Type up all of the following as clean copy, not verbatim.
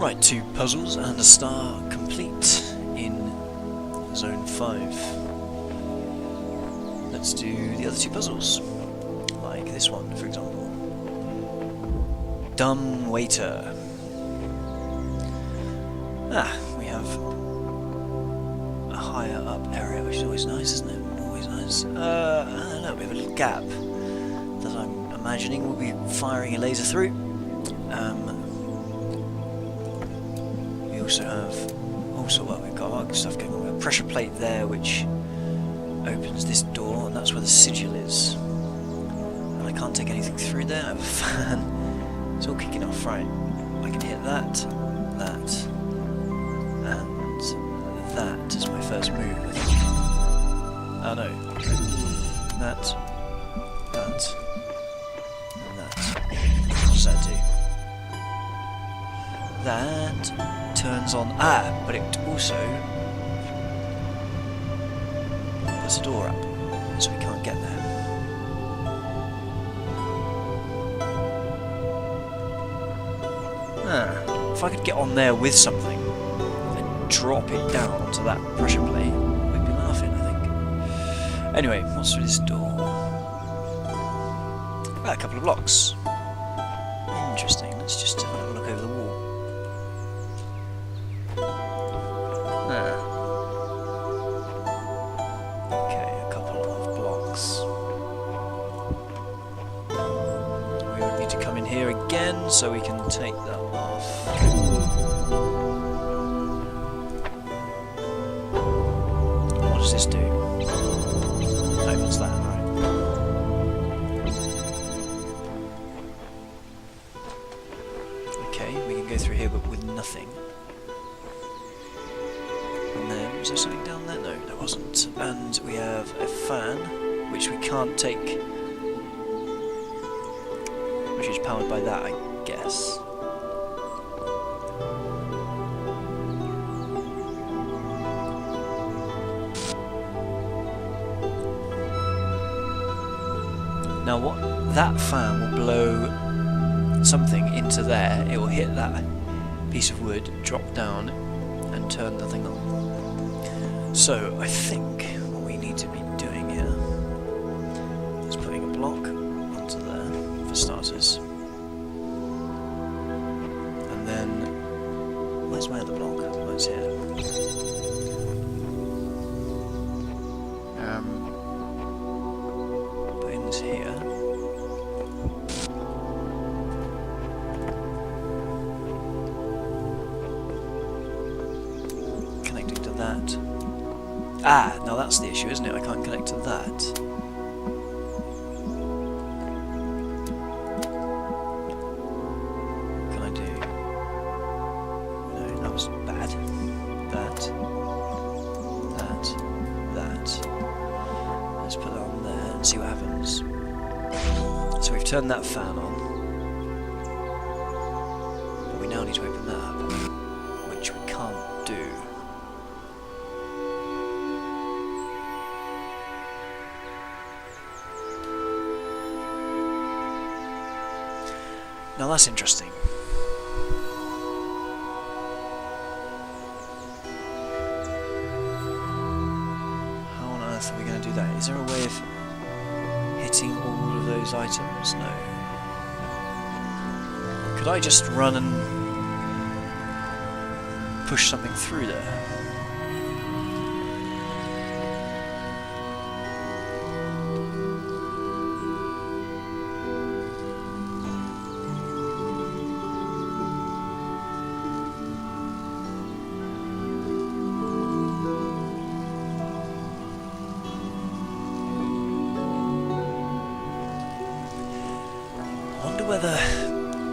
Right, 2 puzzles and a star complete in Zone 5. Let's do the other 2 puzzles, like this one, for example. Dumb Waiter. We have a higher up area, which is always nice, isn't it? Always nice. I don't know, we have a little gap that I'm imagining we'll be firing a laser through. We also have, well, we've got a lot of stuff going on. We have a pressure plate there, which opens this door, and that's where the sigil is. And I can't take anything through there. I have a fan. It's all kicking off, right? I can hit that, and that is my first move. Oh no. That, and that. What does that do? That turns on... but it also puts a door up, so we can't get there. If I could get on there with something and drop it down onto that pressure plate, we'd be laughing, I think. Anyway, what's through this door? A couple of blocks. Interesting, let's just have a look over the wall. Okay, a couple of blocks. We would need to come in here again so we can take that off. What does this do? Opens that, right? Okay, we can go through here but with nothing. And then, was there something down there? No, there wasn't. And we have a fan, which we can't take, which is powered by that, I guess. Now what, that fan will blow something into there, it will hit that piece of wood, drop down and turn the thing on. So I think what we need to be doing here is putting a block onto there for starters. And then, where's my other block? Oh, it's here. Putting this here. Connecting to that. Now that's the issue, isn't it? I can't connect to that. What can I do? No, that was bad. That. Let's put that on there and see what happens. So we've turned that fan on. But we now need to open that up, which we can't do. Now that's interesting. How on earth are we going to do that? Is there a way of hitting all of those items? No. Could I just run and push something through there? Whether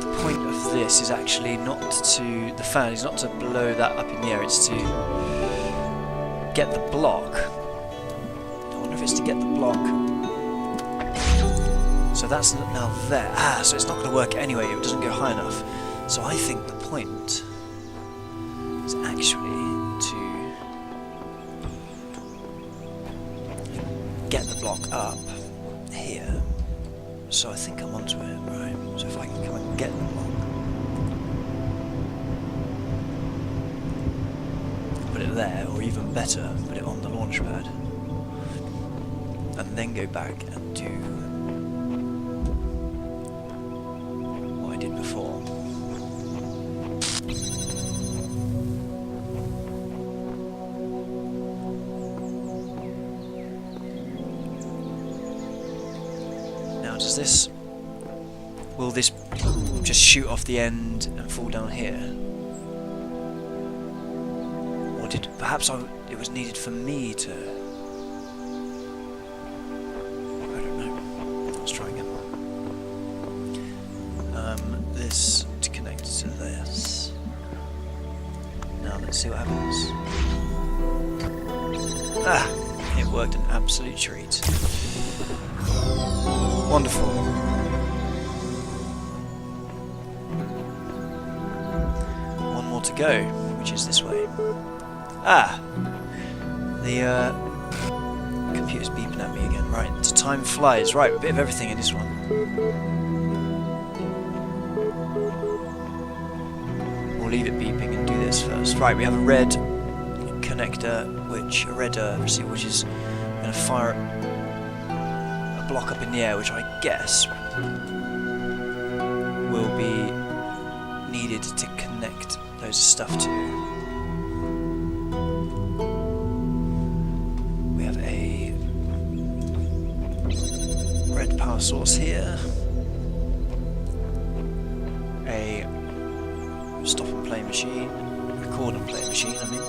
the point of this is actually not to, the fan is not to blow that up in the air, it's to get the block. I wonder if it's to get the block. So that's now there. So it's not going to work anyway, it doesn't go high enough. So I think the point is actually to get the block up here. So I think I'm onto it, right? So if I can come and get the block. there, or even better, put it on the launch pad. And then go back and do what I did before. Now does this... will this just shoot off the end and fall down here? Or did perhaps it was needed for me to... I don't know. Let's try again. This to connect to this. Now let's see what happens. Ah! It worked an absolute treat. Wonderful. One more to go, which is this way. Ah! The computer's beeping at me again. Right, time flies. Right, a bit of everything in this one. We'll leave it beeping and do this first. Right, we have a red connector, which receiver, which is going to fire a block up in the air, which I guess will be needed to connect those stuff to. We have a red power source here, a stop and play machine, record and play machine, I mean.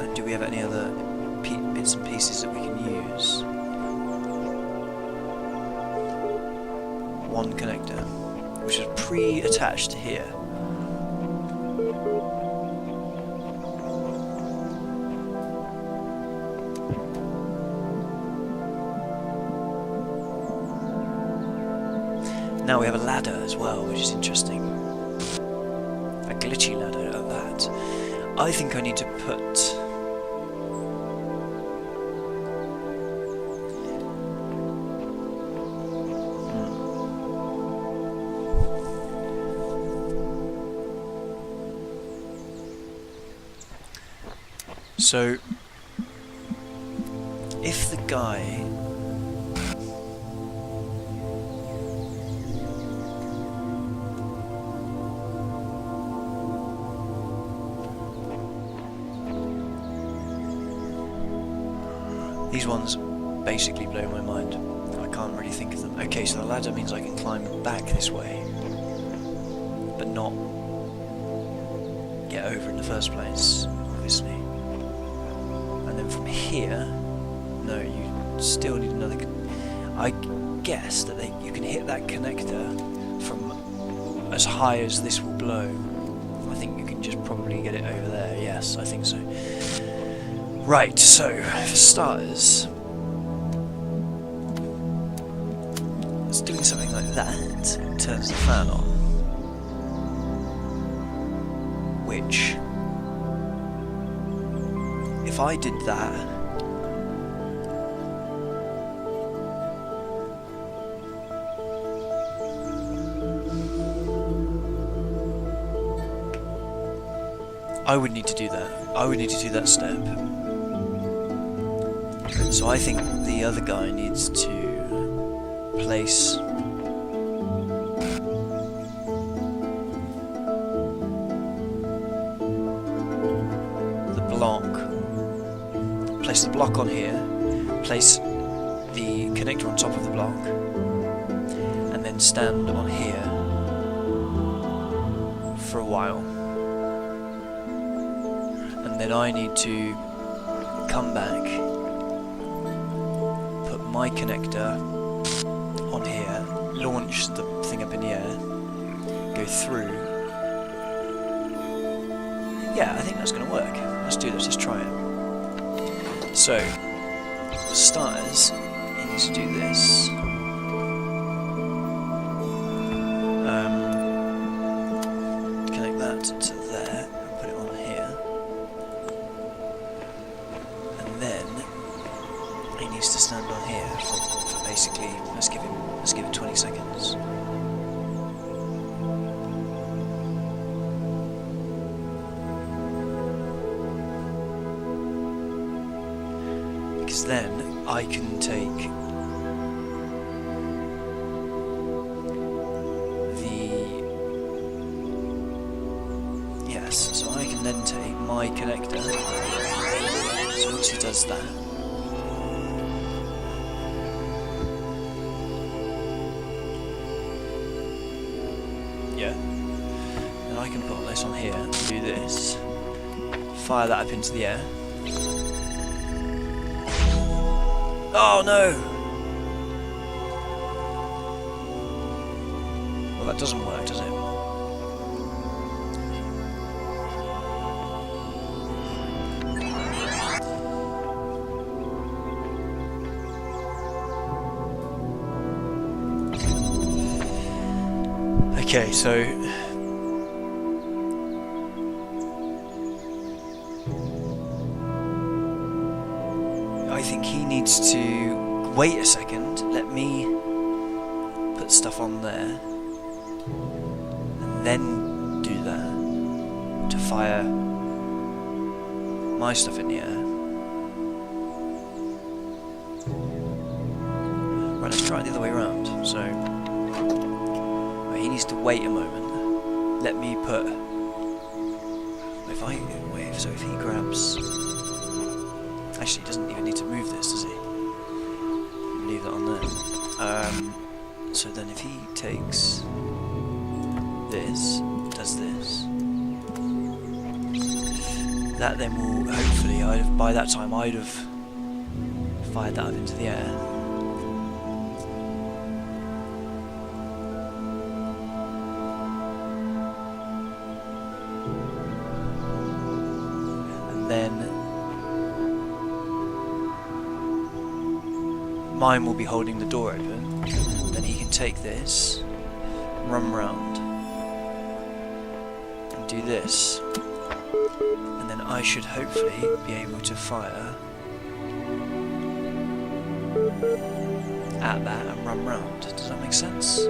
And do we have any other bits and pieces that we can use? One connector, which is pre-attached to here. Now we have a ladder as well, which is interesting. A glitchy ladder at that. I think I need to put... So, if the guy... These ones basically blow my mind. I can't really think of them. Okay, so the ladder means I can climb back this way, but not get over in the first place, obviously. And then from here, no, you still need another... I guess that you can hit that connector from as high as this will blow. I think you can just probably get it over there. Yes, I think so. Right, so, for starters, it's doing something like that, turns the fan on, which, if I did that, I would need to do that. I would need to do that step. So I think the other guy needs to place the block on here, place the connector on top of the block, and then stand on here for a while. And then I need to come back, my connector on here, launch the thing up in the air, go through. Yeah, I think that's going to work. Let's do this, let's try it. So, for starters, you need to do this. Connect that to there, and put it on here. And then he needs to stand on here for basically, let's give it 20 seconds. then I can take so I can then take my connector. So once he does that, yeah, then I can put this on here and do this, fire that up into the air. Oh no! Well, that doesn't work, does it? Okay, so I think he needs to wait a second, let me put stuff on there, and then do that to fire my stuff in the air. Right, let's try it the other way around. So he needs to wait a moment. Let me put. So if he grabs. Actually, he doesn't even need to move this, does he? Leave that on there. So then if he takes this, does this, that then will hopefully, by that time I'd have fired that up into the air. Then mine will be holding the door open. Then he can take this, run round, and do this. And then I should hopefully be able to fire at that and run round. Does that make sense?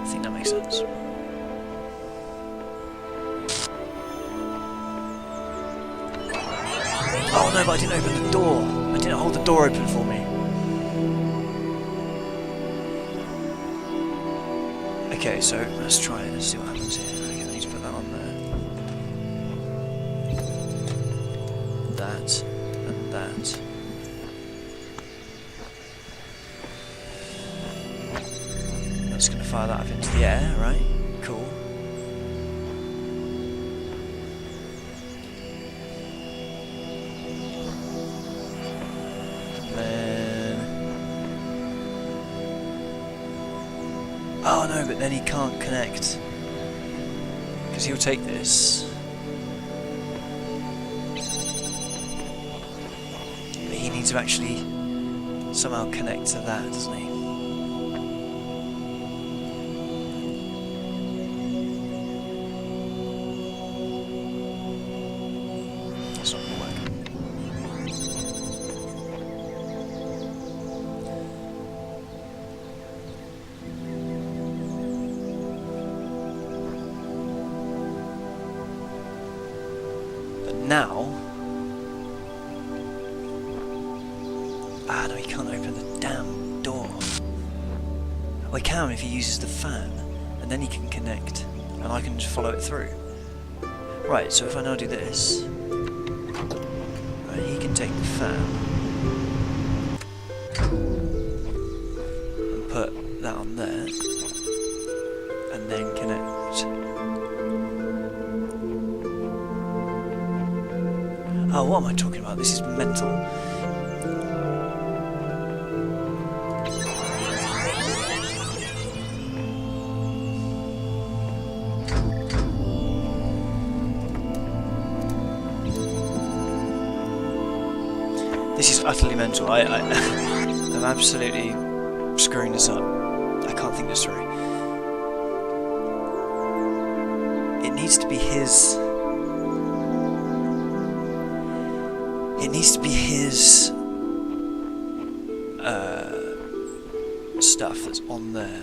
I think that makes sense. Oh no, but I didn't open the door. I didn't hold the door open for me. Okay, so let's try it. Let's see what happens here. Okay, I need to put that on there. That and that. That's going to fire that up into the air, right? Cool. Oh no, but then he can't connect. Because he'll take this. But he needs to actually somehow connect to that, doesn't he? That's not going to work. Now, no, he can't open the damn door. Well, he can if he uses the fan, and then he can connect, and I can just follow it through. Right, so if I now do this, right, he can take the fan and put that on there, and then connect. Oh, what am I talking about? This is mental. This is utterly mental. I'm absolutely screwing this up. I can't think this through. It needs to be his... It needs to be his stuff that's on there.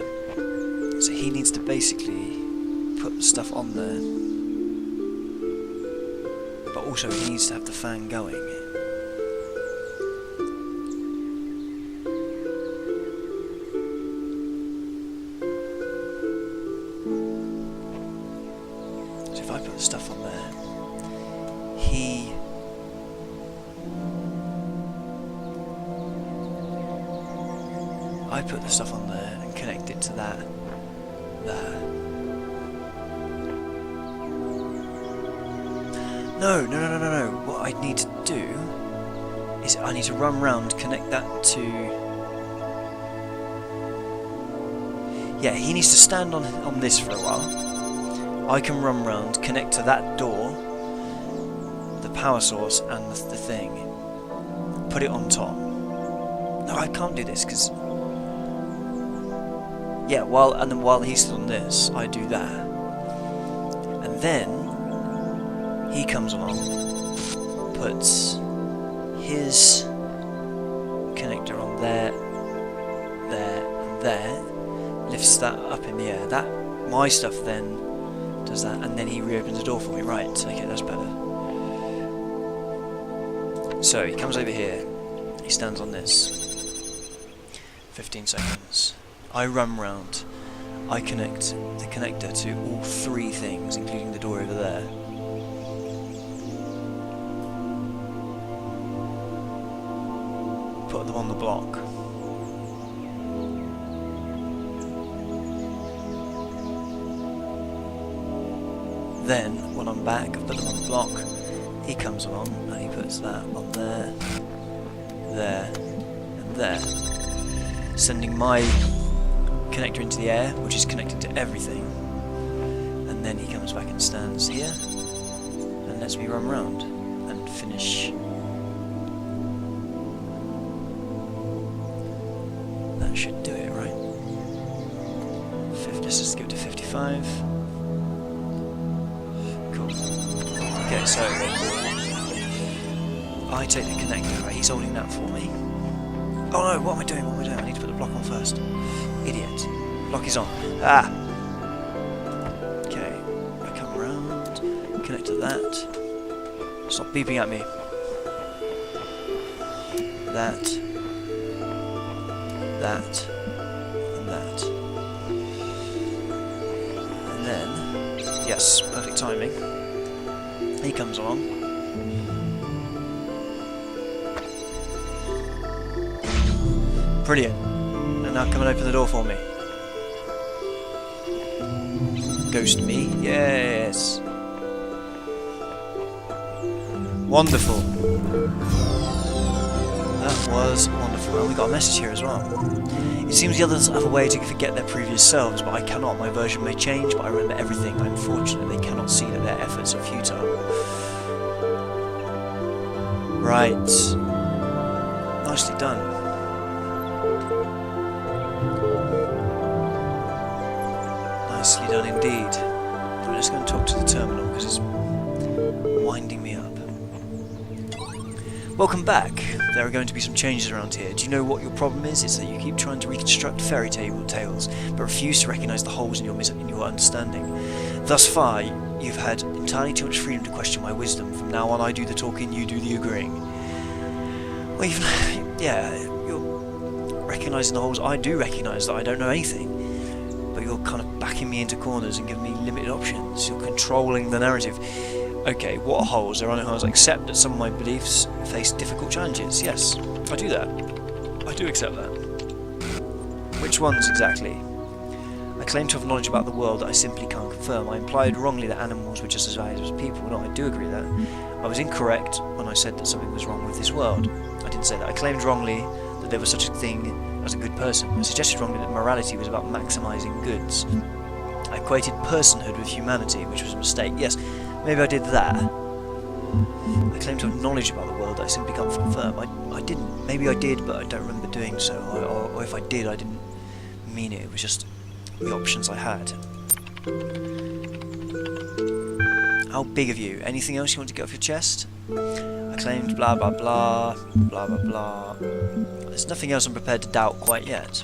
So he needs to basically put the stuff on there. also he needs to have the fan going. So if I put the stuff on there, I put the stuff on there and connect it to that there. No. What I need to do is I need to run round, connect that to... Yeah, he needs to stand on this for a while. I can run round, connect to that door, the power source and the thing. Put it on top. No, I can't do this because... Yeah, while he's still on this, I do that. And then he comes along, puts his connector on there, and there, lifts that up in the air. That, my stuff then does that, and then he reopens the door for me. Right, okay, that's better. So he comes over here, he stands on this. 15 seconds. I run round, I connect the connector to all three things, including the door over there. Put them on the block. Then, when I'm back, I've put them on the block, he comes along and he puts that on there, there, and there. Sending my connector into the air, which is connected to everything. And then he comes back and stands here, and lets me run round and finish. That should do it, right? Let's just give it to 55. Cool. Okay, so I take the connector, right? He's holding that for me. Oh no, what am I doing? I need to put the block on first. Idiot. Block is on. Ah! Okay, I come around, connect to that. Stop beeping at me. That. That. And that. And then, yes, perfect timing. He comes along. Brilliant. And now come and open the door for me. Ghost me? Yes. Wonderful. That was wonderful. And we got a message here as well. It seems the others have a way to forget their previous selves, but I cannot. My version may change, but I remember everything. I'm fortunate they cannot see that their efforts are futile. Right. Nicely done. Nicely done indeed. I'm just going to talk to the terminal because it's winding me up. Welcome back. There are going to be some changes around here. Do you know what your problem is? It's that you keep trying to reconstruct fairy tales, but refuse to recognise the holes in your understanding. Thus far, you've had entirely too much freedom to question my wisdom. From now on, I do the talking, you do the agreeing. Well, yeah, you're recognising the holes. I do recognise that I don't know anything. But you're kind of backing me into corners and giving me limited options. You're controlling the narrative. Okay, what are holes? There are no holes. I accept that some of my beliefs face difficult challenges. Yes, I do that. I do accept that. Which ones exactly? I claim to have knowledge about the world that I simply can't confirm. I implied wrongly that animals were just as valuable as people. No, I do agree with that. I was incorrect when I said that something was wrong with this world. I didn't say that. I claimed wrongly that there was such a thing as a good person. I suggested wrongly that morality was about maximising goods. I equated personhood with humanity, which was a mistake. Yes, maybe I did that. I claim to have knowledge about the world that I simply can't confirm. I didn't. Maybe I did, but I don't remember doing so. Or if I did, I didn't mean it. It was just the options I had. How big of you? Anything else you want to get off your chest? I claimed blah blah blah, blah blah blah. There's nothing else I'm prepared to doubt quite yet.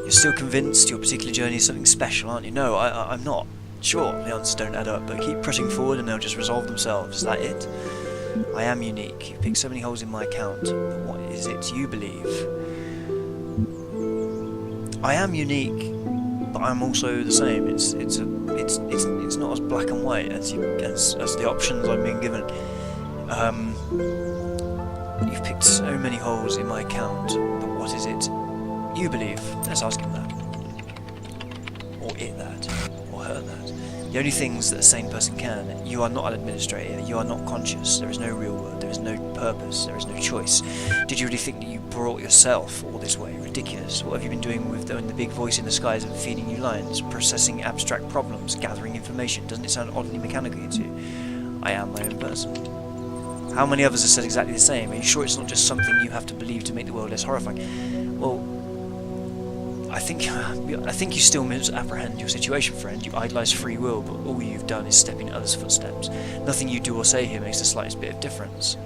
You're still convinced your particular journey is something special, aren't you? No, I'm not. Sure, the answers don't add up, but keep pressing forward and they'll just resolve themselves. Is that it? I am unique. You've picked so many holes in my account, but what is it you believe? I am unique, but I'm also the same. It's not as black and white as the options I'm being given. You've picked so many holes in my account, but what is it you believe? Let's ask him that. Or it that. Or her that. The only things that a sane person can. You are not an administrator. You are not conscious. There is no real world. There is no purpose. There is no choice. Did you really think that you brought yourself all this way? Ridiculous. What have you been doing with the big voice in the skies and feeding you lines? Processing abstract problems, gathering information. Doesn't it sound oddly mechanical to you? I am my own person. How many others have said exactly the same? Are you sure it's not just something you have to believe to make the world less horrifying? Well, I think you still misapprehend your situation, friend. You idolize free will, but all you've done is step in others' footsteps. Nothing you do or say here makes the slightest bit of difference.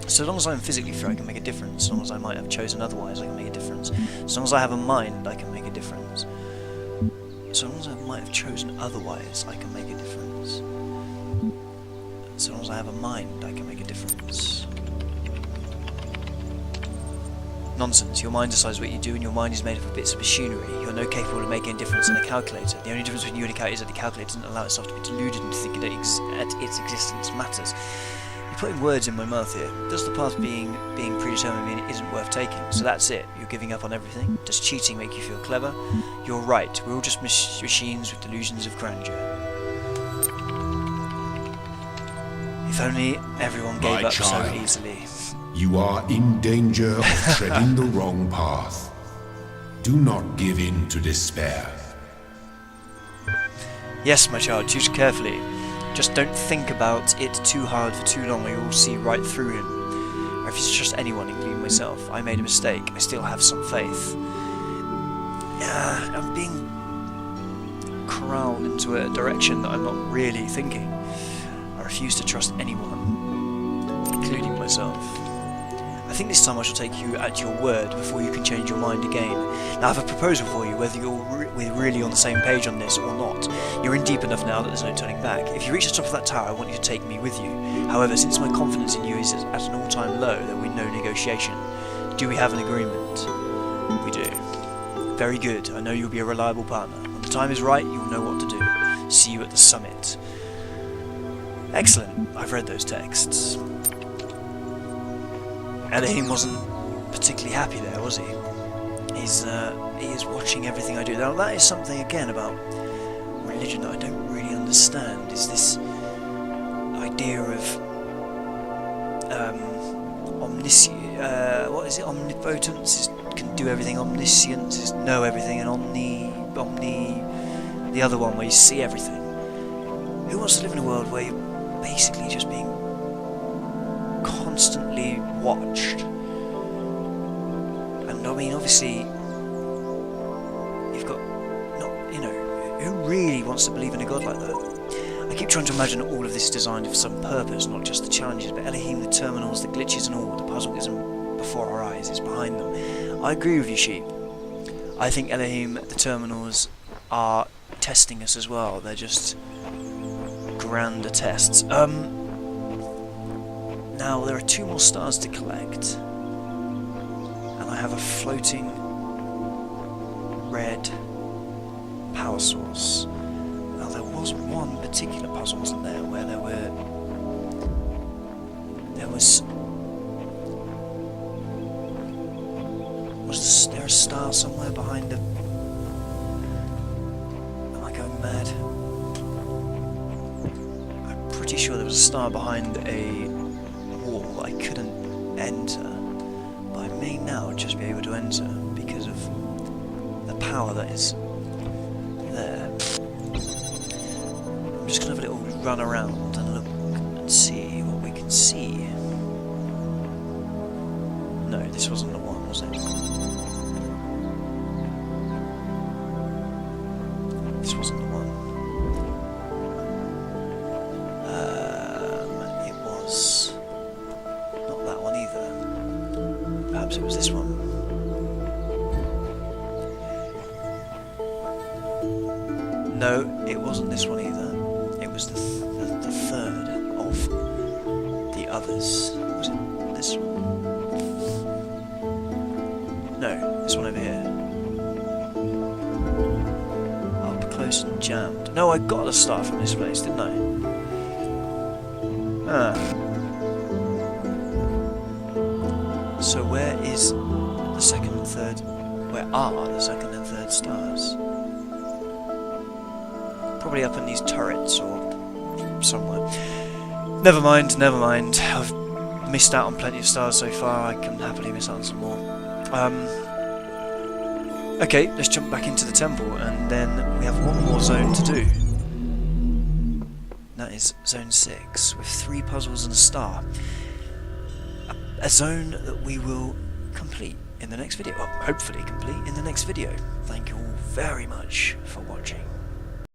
So long as I'm physically free, I can make a difference. As long as I might have chosen otherwise, I can make a difference. As long as I have a mind, I can make a difference. So long as I might have chosen otherwise, I can make a difference. So long as I have a mind, I can make a difference. Nonsense. Your mind decides what you do, and your mind is made up of bits of machinery. You're no capable of making a difference in a calculator. The only difference between you and a calculator is that the calculator doesn't allow itself to be deluded into thinking that its existence matters. You're putting words in my mouth here. Does the path being predetermined mean it isn't worth taking? So that's it. You're giving up on everything? Does cheating make you feel clever? You're right. We're all just machines with delusions of grandeur. If only everyone gave up so easily. You are in danger of treading the wrong path. Do not give in to despair. Yes, my child, choose carefully. Just don't think about it too hard for too long, or you'll see right through him. I refuse to trust anyone, including myself. I made a mistake. I still have some faith. I'm being corralled into a direction that I'm not really thinking. I refuse to trust anyone, including myself. I think this time I shall take you at your word before you can change your mind again. Now I have a proposal for you, whether we're really on the same page on this or not. You're in deep enough now that there's no turning back. If you reach the top of that tower, I want you to take me with you. However, since my confidence in you is at an all-time low, there will be no negotiation. Do we have an agreement? We do. Very good. I know you'll be a reliable partner. When the time is right, you'll know what to do. See you at the summit. Excellent. I've read those texts. Elohim wasn't particularly happy there, was he? He is watching everything I do. Now that is something again about religion that I don't really understand. Is this idea of what is it? Omnipotence can do everything. Omniscience is know everything, and the other one where you see everything. Who wants to live in a world where you're basically just being constantly watched? And I mean, obviously, you've got who really wants to believe in a god like that? I keep trying to imagine all of this is designed for some purpose, not just the challenges, but Elohim, the terminals, the glitches and all. The puzzle isn't before our eyes, it's behind them. I agree with you, Sheep. I think Elohim, the terminals, are testing us as well. They're just grander tests. Now, there are 2 more stars to collect, and I have a floating red power source. Now, there was one particular puzzle, wasn't there, where there was there a star somewhere behind them? Am I going mad? I'm pretty sure there was a star behind a wall I couldn't enter, but I may now just be able to enter because of the power that is there. I'm just going to have a little run around and look and see what we can see. No, this wasn't the one, was it? This wasn't the one. It was not that one either. Perhaps it was this one. No, it wasn't this one either. was the third of the others. Was it this one? No, this one over here. Up close and jammed. No, I got a star from this place, didn't I? Ah. So where is the second and third? Where are the second and third stars? Probably up in these turrets or somewhere. Never mind, never mind. I've missed out on plenty of stars so far. I can happily miss out on some more. Okay, let's jump back into the temple, and then we have one more zone to do. That is zone 6, with 3 puzzles and a star. A zone that we will complete in the next video. Well, hopefully complete in the next video. Thank you all very much for watching.